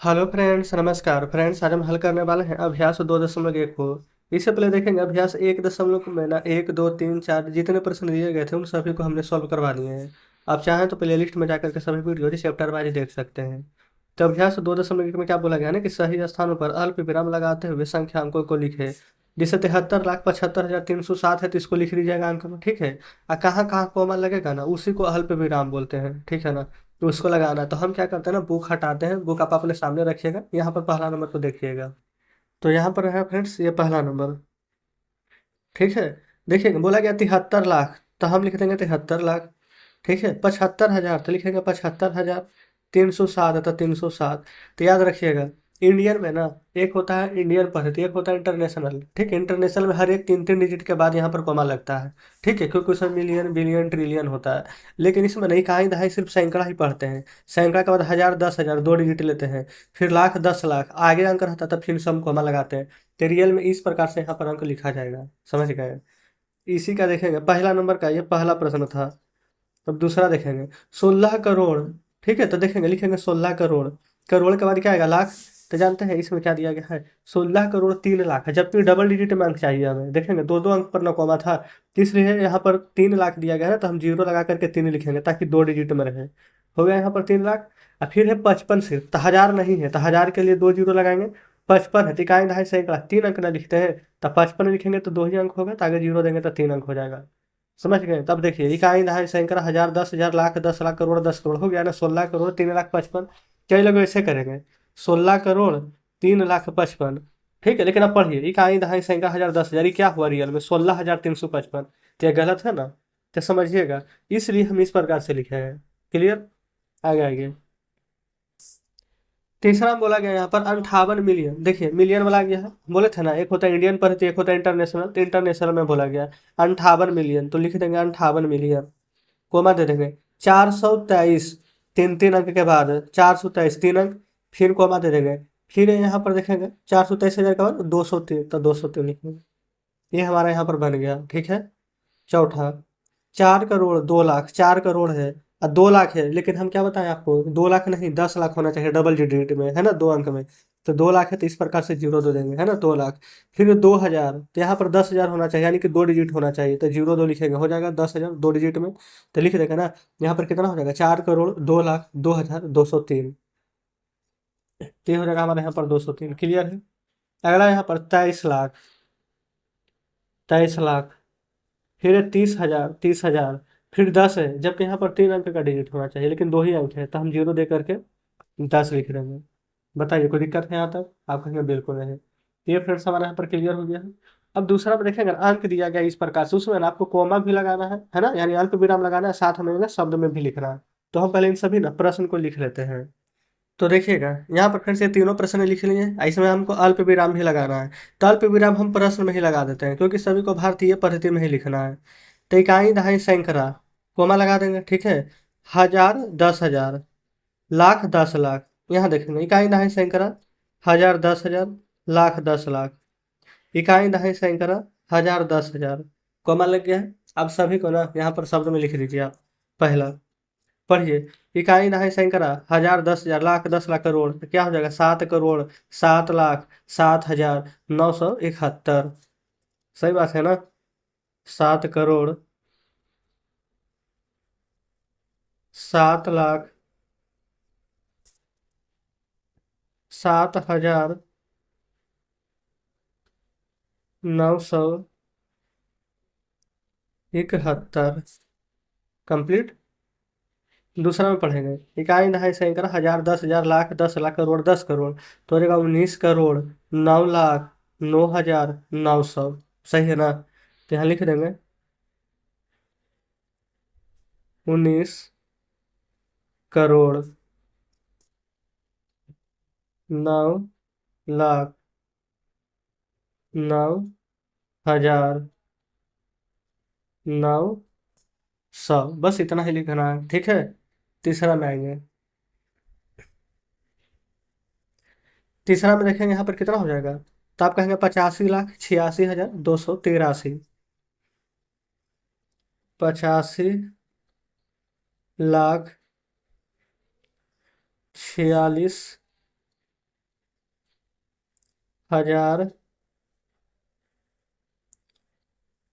Hello friends, नमस्कार friends. आज हम हल करने वाले हैं अभ्यास 2.1 को। इससे पहले देखेंगे अभ्यास 1 में ना 1, 2, 3, 4 जितने प्रश्न दिए गए थे उन सभी को हमने सॉल्व करवा दिए हैं। आप चाहें तो प्लेलिस्ट में जाकर के सभी वीडियो चैप्टर वाइज देख सकते हैं। तो अभ्यास 2.1 में क्या बोला गया ना कि सही स्थानों पर अल्प विराम लगाते हुए संख्यांकों को लिखे। जैसे 73,75,307 है तो इसको लिख लीजिएगा अंक में, ठीक है। और कहाँ कहाँ कॉमा लगेगा ना उसी को अल्प विराम बोलते हैं, ठीक है ना। तो उसको लगाना है तो हम क्या करते हैं ना, बुक हटाते हैं। बुक आप अपने सामने रखिएगा, यहाँ पर पहला नंबर को देखिएगा। तो यहाँ पर है फ्रेंड्स ये पहला नंबर, ठीक है। देखिएगा बोला गया 73 लाख, तो हम लिख देंगे 73 लाख। ठीक है, 75,000 तो लिखेंगे 75,000। 307 है तो 307। तो याद रखिएगा, इंडियन में ना एक होता है इंडियन पद्धति, एक होता है इंटरनेशनल। ठीक है, इंटरनेशनल में हर एक 3 3 डिजिट के बाद यहाँ पर कॉमा लगता है। ठीक है, क्योंकि उसमें मिलियन बिलियन ट्रिलियन होता है। लेकिन इसमें नहीं, कहीं दहाई सिर्फ सैकड़ा ही पढ़ते हैं। सैकड़ा के बाद 1,000 10,000 2 डिजिट लेते हैं। फिर लाख 10 लाख आगे अंक रहता है, तब फिर सब कॉमा लगाते हैं। तो रियल में इस प्रकार से यहाँ पर अंक लिखा जाएगा, समझ गए। इसी का देखेंगे पहला नंबर का, ये पहला प्रश्न था। अब दूसरा देखेंगे 16 करोड़। ठीक है, तो देखेंगे लिखेंगे 16 करोड़। करोड़ के बाद क्या आएगा, लाख। तो जानते हैं इसमें क्या दिया गया है, 16 करोड़ 3 लाख है। जबकि डबल डिजिट में अंक चाहिए हमें, देखेंगे दो दो अंक पर न कॉमा था। इसलिए यहाँ पर 3 लाख दिया गया है, तो हम जीरो लगा करके 3 लिखेंगे ताकि 2 डिजिट में रहे। हो गया यहाँ पर 3 लाख। और फिर है 55 सिर्फ, तो 1,000 नहीं है, तो 1,000 के लिए दो जीरो लगाएंगे। 55 है, तिकाई ढाई सैकड़ा 3 अंक ना लिखते हैं। तो 55 लिखेंगे तो दो ही अंक होगा, तो आगे जीरो देंगे तो 3 अंक हो जाएगा। समझ गए। तब देखिए इकाई दहाई सैकड़ा 1,000 10,000 लाख 10 लाख करोड़ 10 करोड़ हो गया ना, 16 करोड़ 3 लाख 55। कई लोग ऐसे करेंगे, 16 करोड़ 3 लाख 55। ठीक है, लेकिन अब पढ़िए इकाई दहाई सैकड़ा 1,000 10,000, ये क्या हुआ रियल में 16,355। तो ये गलत है ना, तो समझिएगा। इसलिए हम इस प्रकार से लिखे हैं। क्लियर। आगे आगे तीसरा में बोला गया यहाँ पर 58 मिलियन। देखिए मिलियन बोला गया है, बोले थे ना एक होता है इंडियन पर एक होता है इंटरनेशनल। तो इंटरनेशनल में बोला गया 58 मिलियन, तो लिख देंगे 58 मिलियन। कोमा दे देंगे 423, 3 3 अंक के बाद 423 3 अंक। फिर कोमा दे देंगे। फिर यहाँ पर देखेंगे 423,000 के बाद 203, तो 203 लिखेंगे। ये हमारा यहाँ पर बन गया, ठीक है। चौथा 4 करोड़ 2 लाख, 4 करोड़ है और 2 लाख है, लेकिन हम क्या बताएं आपको, 2 लाख नहीं 10 लाख होना चाहिए डबल डिजिट में, है ना, दो अंक में। तो 2 लाख है, तो इस प्रकार से जीरो दो देंगे, है ना, 2 लाख। फिर 2,000, तो यहाँ पर 10,000 होना चाहिए, यानी कि 2 डिजिट होना चाहिए, तो जीरो दो लिखेंगे, हो जाएगा 10,000 2 डिजिट में। तो लिख देंगे ना, यहाँ पर कितना हो जाएगा 4 करोड़ 2 लाख 2,000 203। तो ये हो जाएगा हमारे यहाँ पर 203। क्लियर है। अगला यहाँ पर 23 लाख। 23 लाख। फिर 30,000 30,000। फिर 10 है, जबकि यहाँ पर 3 अंक का डिजिट होना चाहिए, लेकिन दो ही अंक है, तो हम जीरो दे करके 10 लिख रहे हैं। बताइए कोई दिक्कत है यहाँ तक, आप कहेंगे बिल्कुल नहीं। ये फ्रेंड्स हमारे यहाँ पर क्लियर हो गया है। अब दूसरा में देखेंगे अंक दिया गया इस प्रकार से, उसमें ना आपको कोमा भी लगाना है ना, यानी अल्प विराम लगाना है, साथ में ना शब्द में भी लिखना है। तो हम पहले इन सभी ना प्रश्न को लिख लेते हैं। तो देखिएगा यहाँ पर फ्रेंड्स ये तीनों प्रश्न लिख लिए, इसमें हमको अल्प विराम भी लगाना है। तो अल्प विराम हम प्रश्न में ही लगा देते हैं, क्योंकि सभी को भारतीय पद्धति में ही लिखना है। तो इकाई दहाई सैकड़ा, कोमा लगा देंगे, ठीक है। 1,000 10,000 लाख 10 लाख। यहाँ देखेंगे इकाई दहाई सैकड़ा 1,000 10,000 लाख 10 लाख। इकाई दहाई सैकड़ा 1,000 10,000, कोमा लग गया है। अब सभी को ना यहाँ पर शब्द में लिख दीजिए आप। पहला पढ़िए, इकाई दहाई सैकड़ा 1,000 10,000 लाख 10 लाख करोड़, तो क्या हो जाएगा 7 करोड़ 7 लाख 7,971। सही बात है ना। 7,07,971। कंप्लीट। दूसरा में पढ़ेंगे इकाई दहाई सैकड़ा 1,000 10,000 लाख 10 लाख करोड़ 10 करोड़, तो हो जाएगा 19 करोड़ 9 लाख 9,000 900। सही है ना। तो यहाँ लिख देंगे 19 करोड़ 9,09,000 900। बस इतना ही लिखना है, ठीक है। तीसरा में आएंगे। तीसरा में देखेंगे यहाँ पर कितना हो जाएगा, तो आप कहेंगे 85,86,283। 85,46,283। हजार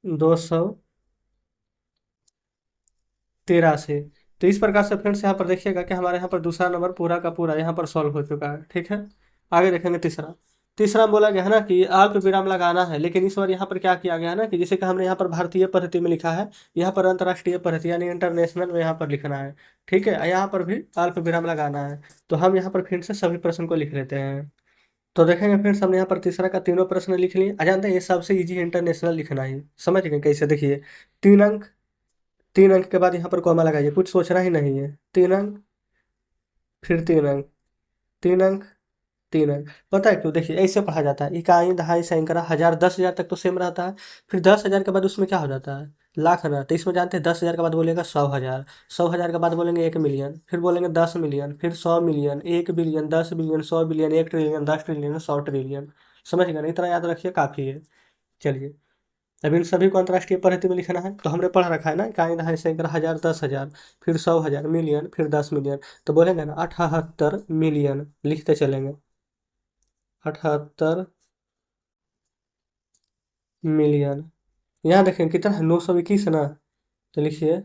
283। तो इस प्रकार से फ्रेंड्स यहाँ पर देखिएगा कि हमारे यहाँ पर दूसरा नंबर पूरा का पूरा यहाँ पर सॉल्व हो चुका है। ठीक है, आगे देखेंगे तीसरा। तीसरा में बोला गया है ना कि अल्प विराम लगाना है, लेकिन इस बार यहाँ पर क्या किया गया है ना कि जैसे कि हमने यहाँ पर भारतीय पद्धति में लिखा है, यहाँ पर अंतर्राष्ट्रीय पद्धति यानी इंटरनेशनल में यहाँ पर लिखना है। ठीक है, यहाँ पर भी अल्प विराम लगाना है। तो हम यहाँ पर फिर से सभी प्रश्न को लिख लेते हैं। तो देखेंगे फ्रेंड्स, हमने यहाँ पर तीसरा का तीनों प्रश्न लिख लिए। आ जानते हैं ये सबसे इजी इंटरनेशनल लिखना है, समझ गए कैसे? देखिए, 3 अंक, 3 अंक के बाद यहाँ पर कॉमा लगाइए, कुछ सोचना ही नहीं है। 3 अंक, फिर 3 अंक, 3 अंक, 3 अंक। पता है क्यों? देखिए ऐसे पढ़ा जाता है, इकाई, दहाई, सैकड़ा, हजार, 10,000 तक तो सेम रहता है। फिर 10,000 के बाद उसमें क्या हो जाता है? लाख ना। तो इसमें जानते हैं 10,000 के बाद बोलेगा 100,000, 100,000 के बाद बोलेंगे 1 मिलियन, फिर बोलेंगे 10 मिलियन, फिर 100 million, 1 billion, 10 billion, 100 billion, 1 trillion, 10 trillion, 100 trillion. समझ गए ना? इतना याद रखिए, काफ़ी है। चलिए, अब इन सभी को अंतर्राष्ट्रीय पद्धति में लिखना है। तो हमने पढ़ रखा है ना, इकाई, दहाई, सैकड़ा, हजार, 10,000, फिर 100,000, मिलियन, फिर 10 मिलियन। तो बोलेंगे ना 78 मिलियन, लिखते चलेंगे। 78 मिलियन। यहाँ देखें कितना है, 921 ना। तो लिखिए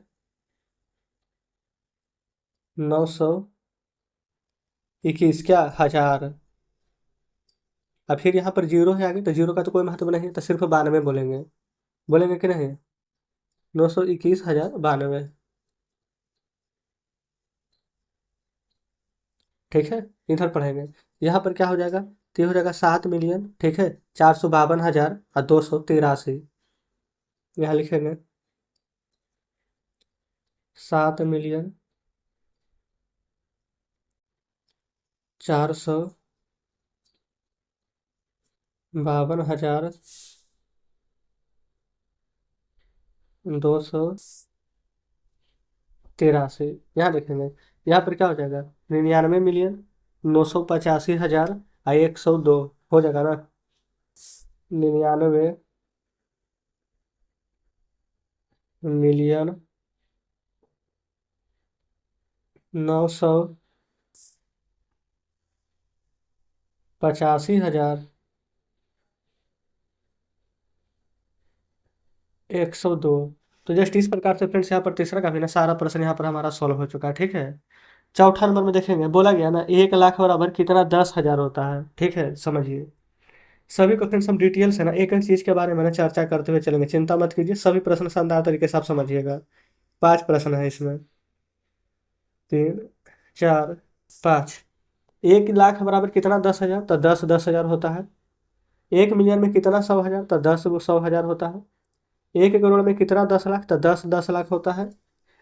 921 क्या, हजार। अब फिर यहाँ पर जीरो है आगे, तो जीरो का तो कोई महत्व नहीं है, तो सिर्फ 92 बोलेंगे। बोलेंगे कि नहीं? 921,092। ठीक है, इधर पढ़ेंगे। यहाँ पर क्या हो जाएगा? तो ये हो जाएगा 7 मिलियन, ठीक है, 452,000 और 283। यहाँ लिखेंगे 7,452,000 283। यहाँ देखेंगे, यहाँ पर क्या हो जाएगा? 99 मिलियन, 985,000 और 102 हो जाएगा ना। 99 मिलियन, 985,000, 102। तो जस्ट इस प्रकार से फ्रेंड्स यहाँ पर तीसरा का भी ना सारा प्रश्न यहाँ पर हमारा सॉल्व हो चुका है। ठीक है, चौथा नंबर में देखेंगे, बोला गया ना 1 लाख बराबर कितना 10,000 होता है। ठीक है, समझिए। सभी को फ्रेंड्स हम डिटेल से ना एक एक चीज के बारे में ना चर्चा करते हुए चलेंगे, चिंता मत कीजिए। सभी प्रश्न शानदार तरीके से आप समझिएगा। 5 प्रश्न है इसमें, 3, 4, 5। 1 लाख बराबर कितना 10,000, तो 10,000 होता है। 1 मिलियन में कितना 100,000, तो 10 100,000 होता है। 1 करोड़ में कितना 10 लाख, तो 10 10 लाख होता है।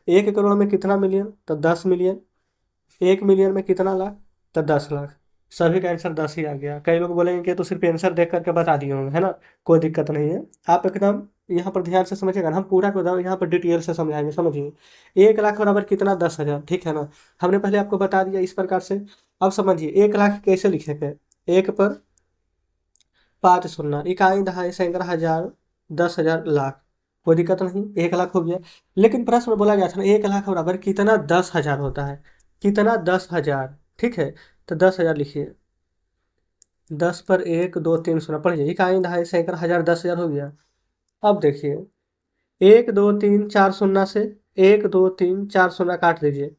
1 करोड़ में कितना मिलियन, तो 10 मिलियन। 1 मिलियन में कितना लाख, तो 10 लाख। सभी का आंसर 10 ही आ गया। कई लोग बोलेंगे कि तो सिर्फ आंसर देख करके बता दिए होंगे, है ना। कोई दिक्कत नहीं है, आप एकदम यहाँ पर ध्यान से समझिएगा ना, हम पूरा को यहाँ पर डिटेल से समझाएंगे। समझिए, 1 लाख बराबर कितना 10,000, ठीक है ना। हमने पहले आपको बता दिया इस प्रकार से। अब समझिए 1 लाख कैसे लिखेंगे। एक पर 5 शून्य, इकाई, दहाई, सैकड़ा, हजार, 10,000, लाख। कोई दिक्कत नहीं, 1 लाख हो गया। लेकिन प्रश्न में बोला गया था ना 1 लाख बराबर कितना 10,000 होता है। कितना 10,000, ठीक है। तो 10,000 लिखिए। 10 पर 1 2 3 शून्य, पढ़िए, इकाई, दहाई, सैकड़ा, हजार, 10,000 हो गया। अब देखिए, 1 2 3 4 शून्य से 1 2 3 4 शून्य काट दीजिए।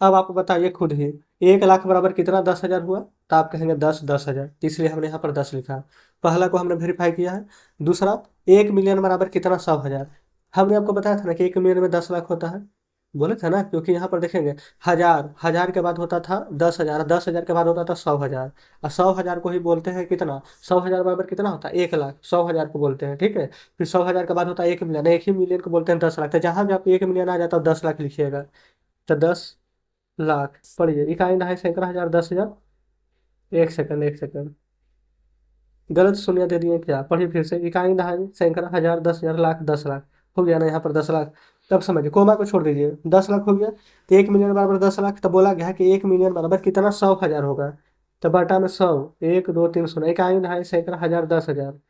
अब आप बताइए खुद ही, 1 लाख बराबर कितना 10,000 हुआ। तो आप कहेंगे 10 10,000, इसलिए हमने यहाँ पर 10 लिखा। पहला को हमने वेरीफाई किया है। दूसरा, 1 मिलियन बराबर कितना 100,000। हमने आपको बताया था ना कि 1 मिलियन में 10 लाख होता है, बोले थे ना, क्योंकि यहाँ पर देखेंगे हजार, हजार के बाद होता था 10,000, 10,000 के बाद होता था 100,000, और 100,000 को ही बोलते हैं कितना, 100,000 बराबर कितना होता है 1 लाख, 100,000 को बोलते हैं। ठीक है, फिर 100,000 के बाद होता है 1 मिलियन, एक ही मिलियन को बोलते हैं 10 लाख। तो जहाँ भी आप 1 मिलियन आ जाता है 10 लाख लिखिएगा। तो 10 लाख, पढ़िए, इकाई, दहाई, सैकड़ा, हजार, 10,000। एक सेकंड, एक सेकंड, गलत शून्य दे दिए क्या? पढ़िए फिर से, इकाई, दहाई, सैकड़ा, हजार, 10,000, लाख, 10 लाख। हो गया ना यहाँ पर 10 लाख। तब समझिए, कोमा को छोड़ दीजिए, 10 लाख हो गया। तो 1 मिलियन बराबर 10 लाख, तो बोला गया है कि 1 मिलियन बराबर कितना 100,000 होगा। तो बटा में 100, 1 2 3 शून्य, इकाई, दहाई, सैकड़ा, हजार, 10,000।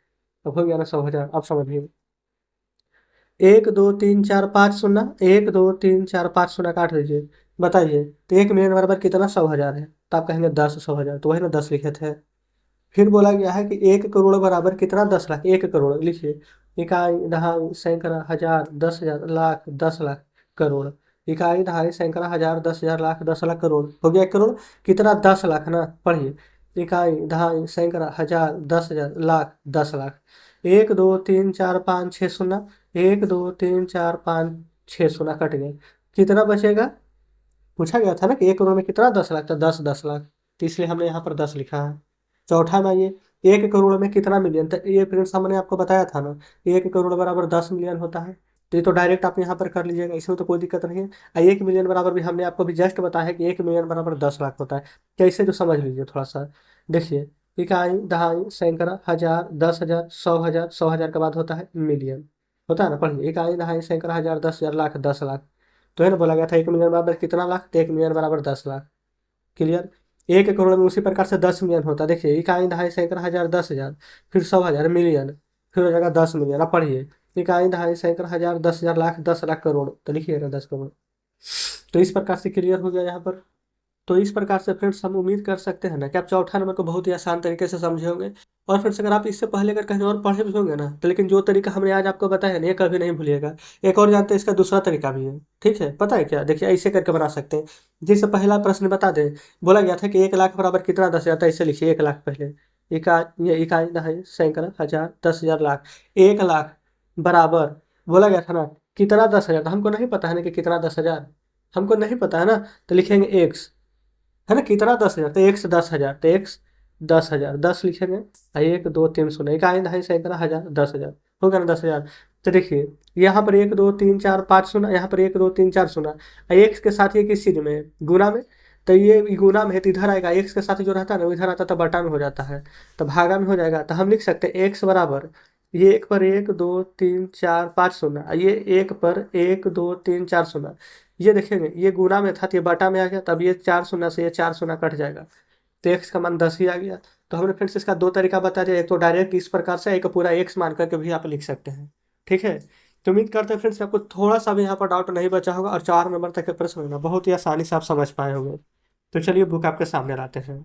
अब हो गया ना 100,000। अब समझिए, 1 2 3 4 5 शून्य, 1 2 3 4 5 शून्य काट दीजिए। बताइए, तो 1 मिलियन बराबर कितना 100,000 है। तो आप कहेंगे 10 100,000, तो वही ना 10 लिखे थे। फिर बोला गया है कि 1 करोड़ बराबर कितना, 10 लाख। 1 करोड़ लिखिए, इकाई दहाई सैकड़ा हजार 10,000 लाख 10 लाख करोड़। इकाई दहाई सैकड़ा हजार 10,000 लाख 10 लाख करोड़ हो गया 1 करोड़। कितना, 10 लाख ना, पढ़िए। इकाई दहाई सैकड़ा हजार 10,000 लाख 10 लाख। 1 2 3 4 5 6 शून्य, 1 2 3 4 5 6 शून्य कट गए। कितना बचेगा? पूछा गया था ना कि 1 करोड़ में कितना, 10 लाख, तो 10 10 लाख, तो इसलिए हमने यहाँ पर 10 लिखा है। चौथा में ये 1 करोड़ में कितना मिलियन, तो ये फ्रेंड्स हमने आपको बताया था ना, 1 करोड़ बराबर 10 मिलियन होता है। तो ये तो डायरेक्ट आप यहाँ पर कर लीजिएगा, इसमें तो कोई दिक्कत नहीं है। 1 मिलियन बराबर भी हमने आपको भी जस्ट बताया है कि 1 मिलियन बराबर 10 लाख होता है। कैसे, तो समझ लीजिए थोड़ा सा। देखिए, इकाई दहाई सैकड़ा हजार 10,000 100,000, 100,000 के बाद होता है मिलियन। होता है ना, पढ़िए। इकाई दहाई सैकड़ा हजार 10,000 लाख 10 लाख। तो है ना, बोला गया था 1 मिलियन बराबर कितना लाख, तो 1 मिलियन बराबर 10 लाख। क्लियर। 1 करोड़ में उसी प्रकार से 10 मिलियन होता है। देखिए, इकाई दहाई सैकड़ा हजार 10,000, फिर 100,000 मिलियन, फिर हो जाएगा 10 मिलियन। अब पढ़िए, इकाई दहाई सैकड़ा हजार 10,000 लाख 10 लाख करोड़, तो लिखिएगा 10 करोड़। तो इस प्रकार से क्लियर हो गया यहाँ पर। तो इस प्रकार से फ्रेंड्स हम उम्मीद कर सकते हैं ना कि आप चौथा नंबर को बहुत ही आसान तरीके से समझे होंगे। और फ्रेंड्स, अगर आप इससे पहले अगर कहीं और पढ़े भी होंगे ना, तो लेकिन जो तरीका हमने आज आपको बताया ना, ये कभी नहीं भूलिएगा। एक और जानते हैं, इसका दूसरा तरीका भी है। ठीक है, पता है क्या? देखिए, ऐसे करके बना सकते हैं। जैसे पहला प्रश्न बता दें, बोला गया था कि 1 लाख बराबर कितना, 10,000, तो ऐसे लिखिए 1 लाख पहले। इका ये इकाई दहाई सैकड़ा हजार 10,000 लाख। 1 लाख बराबर, बोला गया था ना कितना, 10,000, तो हमको नहीं पता है ना कि कितना 10,000, हमको नहीं पता है ना, तो लिखेंगे एक्स। है ना, कितना, 10,000, तो एक्स 10,000, तो एक्स 10,000, 10 लिखेंगे। 1 2 3 शून्य, इकाई दहाई सैकड़ा हजार 10,000, हो गया ना 10,000। तो देखिए, यहाँ पर 1 2 3 4 5 शून्य, यहाँ पर 1 2 3 4 शून्य, एक्स के साथ ये किस चीज में है, गुना में। तो ये गुना में है, तो इधर आएगा, एक्स के साथ जो रहता है ना, वो इधर आता तो बटा में हो जाता है, तो भागा में हो जाएगा। तो हम लिख सकते हैं एक्स बराबर, ये एक पर 1 2 3 4 5 शून्य, ये एक पर 1 2 3 4 शून्य। ये देखेंगे, ये गुना में था तो ये बाटा में आ गया, तब ये 4 शून्य से ये 4 शून्य कट जाएगा, तो एक्स का मान 10 ही आ गया। तो हमने फिर से इसका दो तरीका बता दिया, एक तो डायरेक्ट इस प्रकार से, एक पूरा एक्स मान करके भी आप लिख सकते हैं। ठीक है। तो उम्मीद करते हैं फ्रेंड्स आपको थोड़ा सा भी यहाँ पर डाउट नहीं बचा होगा, और 4 नंबर तक के प्रश्न है ना बहुत ही आसानी से आप समझ पाए होंगे। तो चलिए बुक आपके सामने लाते हैं।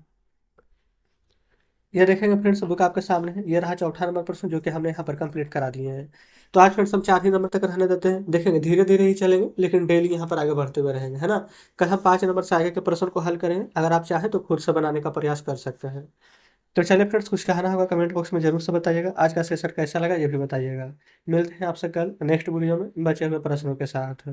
ये देखेंगे फ्रेंड्स, बुक आपके सामने है, ये रहा चौथा नंबर प्रश्न जो कि हमने यहाँ पर कंप्लीट करा दिए हैं। तो आज फ्रेंड्स हम 4 ही नंबर तक रहने देते हैं, देखेंगे धीरे धीरे ही चलेंगे, लेकिन डेली यहाँ पर आगे बढ़ते हुए रहेंगे, है ना। कल हम 5 नंबर से आगे के प्रश्न को हल करेंगे, अगर आप चाहें तो खुद से बनाने का प्रयास कर सकते हैं। तो चलिए फ्रेंड्स, कुछ कहना होगा कमेंट बॉक्स में जरूर से बताइएगा, आज का सेशन कैसा लगा ये भी बताइएगा। मिलते हैं आपसे कल नेक्स्ट वीडियो में बचे हुए प्रश्नों के साथ।